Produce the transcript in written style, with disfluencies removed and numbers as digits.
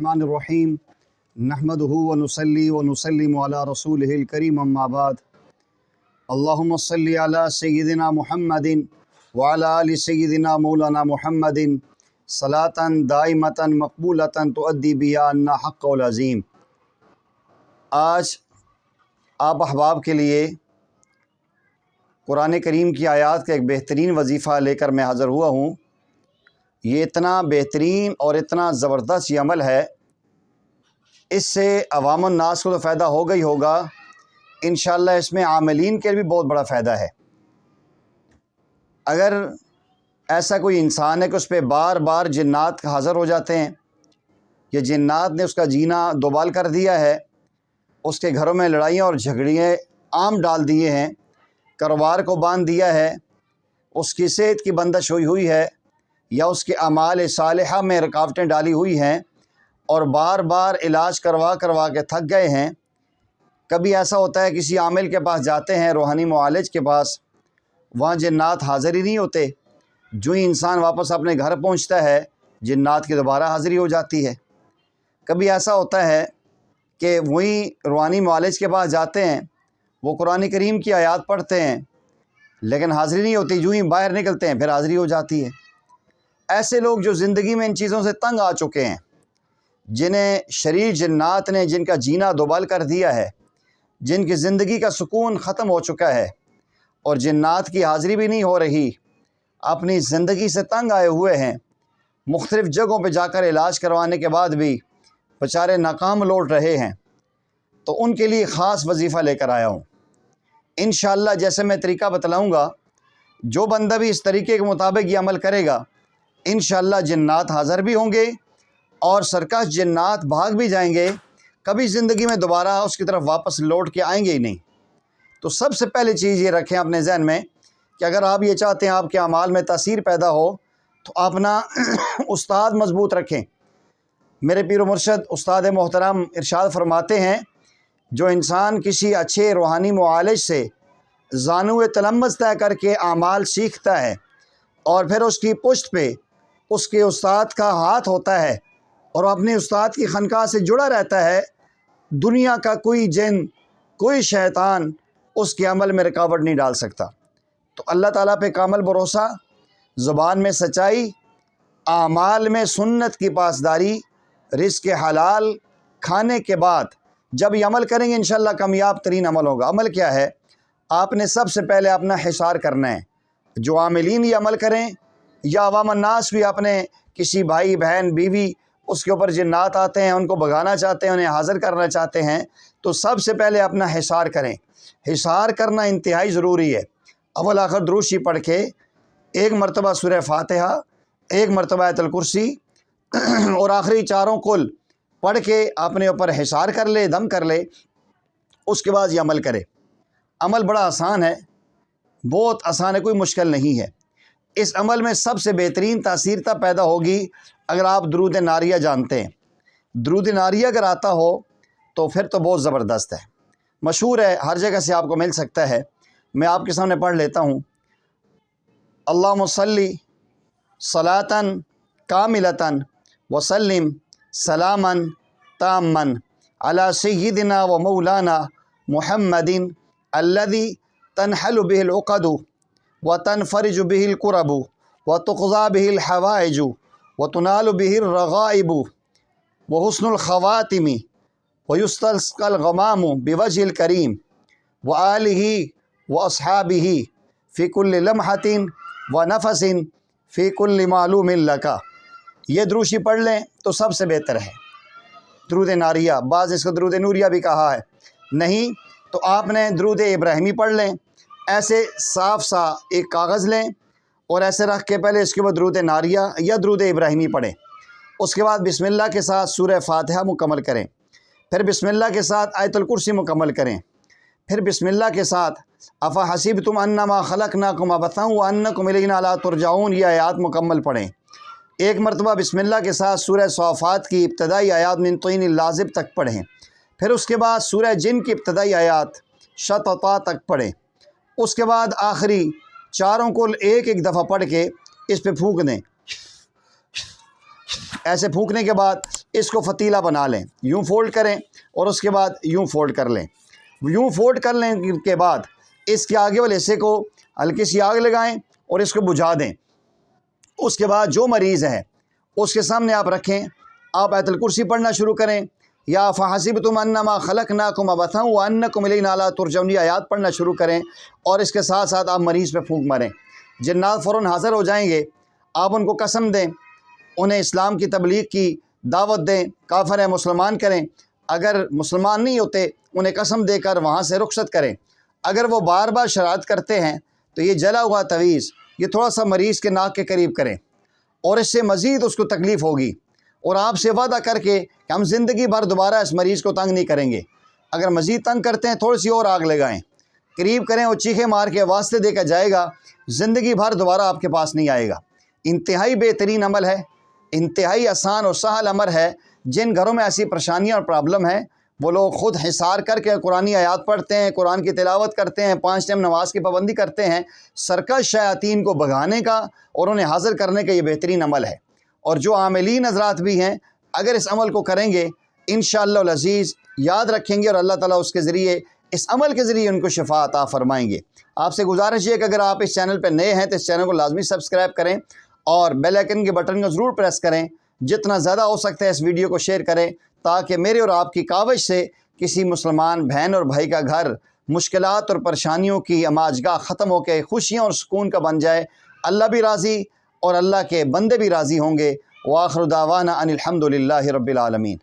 बिस्मिल्लाहिर्रहमानिर्रहीम नहमदुहु व नुसल्ली व नुसल्लिमु अला रसूलिहिल करीम अम्मा बाद अल्लाहुम्मा सल्लि अला सय्यिदिना मुहम्मदिन व अला आलि सय्यिदिना मौलाना मुहम्मदिन सलातन दाइमतन मकबूलतन तुअद्दी बिहा अन्ना हक़्क़ुल अज़ीम। आज आप अहबाब के लिए कुरान करीम की आयत का एक बेहतरीन वजीफ़ा लेकर मैं हाज़िर हुआ हूँ। ये इतना बेहतरीन और इतना ज़बरदस्त ये अमल है, इससे अवामुन नास को तो फ़ायदा होगा ही होगा, इंशाअल्लाह इसमें आमिलीन के लिए भी बहुत बड़ा फ़ायदा है। अगर ऐसा कोई इंसान है कि उस पर बार बार जिन्नात हाज़िर हो जाते हैं, ये जिन्नात ने उसका जीना दोबाल कर दिया है, उसके घरों में लड़ाइयाँ और झगड़ियाँ आम डाल दिए हैं, कारोबार को बांध दिया है, उसकी सेहत की बंदिश हुई हुई है या उसके अमाल सालिहा में रुकावटें डाली हुई हैं और बार बार इलाज करवा करवा के थक गए हैं। कभी ऐसा होता है किसी आमिल के पास जाते हैं, रूहानी मुआलिज के पास, वहाँ जिन्नात हाज़िर ही नहीं होते। जो ही इंसान वापस अपने घर पहुँचता है, जिन्नात की दोबारा हाज़िरी हो जाती है। कभी ऐसा होता है कि वही रूहानी मुआलिज के पास जाते हैं, वो कुरान करीम की आयत पढ़ते हैं लेकिन हाज़िरी नहीं होती, जो ही बाहर निकलते हैं फिर हाज़िरी हो जाती है। ऐसे लोग जो ज़िंदगी में इन चीज़ों से तंग आ चुके हैं, जिन्हें शरीर जिन्नात ने जिनका जीना दोबाल कर दिया है, जिनकी ज़िंदगी का सुकून ख़त्म हो चुका है और जिन्नात की हाज़िरी भी नहीं हो रही, अपनी ज़िंदगी से तंग आए हुए हैं, मुख्तलिफ़ जगहों पर जाकर इलाज करवाने के बाद भी बेचारे नाकाम लौट रहे हैं, तो उनके लिए ख़ास वजीफ़ा लेकर आया हूँ। इंशाअल्लाह जैसे मैं तरीका बतलाऊँगा, जो बंदा भी इस तरीके के मुताबिक ये अमल करेगा, इंशाअल्लाह जिन्नात हाज़िर भी होंगे और सरकश जिन्नात भाग भी जाएंगे, कभी ज़िंदगी में दोबारा उसकी तरफ वापस लौट के आएंगे ही नहीं। तो सबसे पहले चीज़ ये रखें अपने जहन में कि अगर आप ये चाहते हैं आपके अमाल में तासीर पैदा हो, तो अपना उस्ताद मज़बूत रखें। मेरे पीर व मुर्शद उस्ताद मोहतरम इरशाद फरमाते हैं, जो इंसान किसी अच्छे रूहानी मुआलिज से ज़ानुए तलम्मज़ तय करके अमाल सीखता है और फिर उसकी पुश्त पे उसके उस्ताद का हाथ होता है और अपने उस्ताद की खनक़ाह से जुड़ा रहता है, दुनिया का कोई जिन, कोई शैतान उसके अमल में रुकावट नहीं डाल सकता। तो अल्लाह ताला पे कामल भरोसा, ज़ुबान में सच्चाई, आमाल में सुन्नत की पासदारी, रिज़्क़ हलाल खाने के बाद जब ये अमल करेंगे इंशाअल्लाह कामयाब तरीन अमल होगा। अमल क्या है? आपने सबसे पहले अपना हिसार करना है। जो आमिलीन ये अमल करें या अवाम नास भी अपने किसी भाई बहन बीवी उसके ऊपर जिन्नात आते हैं, उनको भगाना चाहते हैं, उन्हें हाज़िर करना चाहते हैं, तो सबसे पहले अपना हिसार करें। हिसार करना इंतहाई ज़रूरी है। अव्वल आखिर दुरूद पढ़ के एक मरतबा सूरह फातिहा, एक मरतबा आयतुल कुर्सी और आखिरी चारों कुल पढ़ के अपने ऊपर हिसार कर ले, दम कर ले। उसके बाद ये अमल करे। अमल बड़ा आसान है, बहुत आसान है, कोई मुश्किल नहीं है। इस अमल में सबसे बेहतरीन तासीरता पैदा होगी अगर आप दुरूद नारिया जानते हैं। दुरूद नारिया अगर आता हो तो फिर तो बहुत ज़बरदस्त है, मशहूर है, हर जगह से आपको मिल सकता है। मैं आपके सामने पढ़ लेता हूँ। अल्लाहुम्मा सल्ली सलातन कामिलतन वसल्लिम सलामन ताम्मन अला सय्यिदिना व मौलाना मुहम्मदिन अल्लज़ी तनहलु बिहिल उक़दु व तनफ़रिजु बिहिल कुरबु व तुक़ज़ा बिहिल हवाइजु व तुनालु बिहिल रग़ाइबु व हुस्नुल ख़वातिमी व युस्तस्क़ल ग़मामु बिवजहिल करीम व आलिही व अस्हाबिही फ़ी कुल्लि लम्हतिन व नफ़सिन फ़ी कुल्लि मालूमिन लका। ये दुरूद पढ़ लें तो सबसे बेहतर है। दुरूद नारिया, बाज़ इसको दुरूद नूरिया भी कहा है, नहीं तो आपने दुरूद इब्राहिमी पढ़ लें। ऐसे साफ सा एक कागज़ लें और ऐसे रख के पहले इसके बाद दुरूद नारिया या दुरूद इब्राहिमी पढ़ें। उसके बाद बिस्मिल्लाह के साथ सूरह फातिहा मुकम्मल करें, फिर बिस्मिल्लाह के साथ आयतुल कुर्सी मुकम्मल करें, फिर बिस्मिल्लाह के साथ अफ़ा हसीबतुम अन्नमा खलक़नाकुम अबथन व अन्नकुम इलैना ला तुरजाऊन ये आयत मुकम्मल पढ़ें। एक मरतबा बिस्मिल्लाह के साथ सूरह सौफ़ात की इब्तदाई आयत मिन तीन लाज़िब तक पढ़ें, फिर उसके बाद सूरह जिन की इब्तदाई आयत शतता तक पढ़ें। उसके बाद आखिरी चारों को एक एक दफ़ा पढ़ के इस पे फूंक दें। ऐसे फूंकने के बाद اس کو فتیلہ بنا لیں، یوں فولڈ کریں اور اس کے بعد یوں فولڈ کر لیں۔ یوں فولڈ کر لیں کے بعد اس کے آگے والے حصے کو ہلکی سی آگ لگائیں اور اس کو بجھا دیں۔ اس کے بعد جو مریض ہے اس کے سامنے آپ رکھیں، آپ آیت الکرسی پڑھنا شروع کریں، یا فحسبتم انما خلقناکم عبثا وانکم الینا لا ترجعون، یہ آیات پڑھنا شروع کریں اور اس کے ساتھ ساتھ آپ مریض پہ پھونک ماریں۔ جنات فوراً حاضر ہو جائیں گے۔ آپ ان کو قسم دیں، انہیں اسلام کی تبلیغ کی دعوت دیں، کافر ہیں مسلمان کریں، اگر مسلمان نہیں ہوتے انہیں قسم دے کر وہاں سے رخصت کریں۔ اگر وہ بار بار شرارت کرتے ہیں تو یہ جلا ہوا تعویذ یہ تھوڑا سا مریض کے ناک کے قریب کریں، اور اس سے مزید اس کو تکلیف ہوگی، اور آپ سے وعدہ کر کے کہ ہم زندگی بھر دوبارہ اس مریض کو تنگ نہیں کریں گے۔ اگر مزید تنگ کرتے ہیں تھوڑی سی اور آگ لگائیں، قریب کریں، اور چیخے مار کے واسطے دے کر جائے گا، زندگی بھر دوبارہ آپ کے پاس نہیں آئے گا۔ انتہائی بہترین عمل ہے، انتہائی آسان اور سہل امر ہے۔ جن گھروں میں ایسی پریشانیاں اور پرابلم ہیں وہ لوگ خود حصار کر کے قرآنی آیات پڑھتے ہیں، قرآن کی تلاوت کرتے ہیں، 5 ٹائم نماز کی پابندی کرتے ہیں، سرکش شیاطین کو بھگانے کا اور انہیں حاضر کرنے کا یہ بہترین عمل ہے۔ اور جو عاملین حضرات بھی ہیں اگر اس عمل کو کریں گے انشاءاللہ العزیز، یاد رکھیں گے، اور اللہ تعالیٰ اس کے ذریعے، اس عمل کے ذریعے ان کو شفا عطا فرمائیں گے۔ آپ سے گزارش ہے کہ اگر آپ اس چینل پہ نئے ہیں تو اس چینل کو لازمی سبسکرائب کریں اور بیل آئیکن کے بٹن کو ضرور پریس کریں۔ جتنا زیادہ ہو سکتا ہے اس ویڈیو کو شیئر کریں تاکہ میرے اور آپ کی کاوش سے کسی مسلمان بہن اور بھائی کا گھر مشکلات اور پریشانیوں کی اماجگاہ ختم ہو کے خوشیاں اور سکون کا بن جائے۔ اللہ بھی راضی اور اللہ کے بندے بھی راضی ہوں گے۔ وآخر دعوانا ان الحمد للہ رب العالمین۔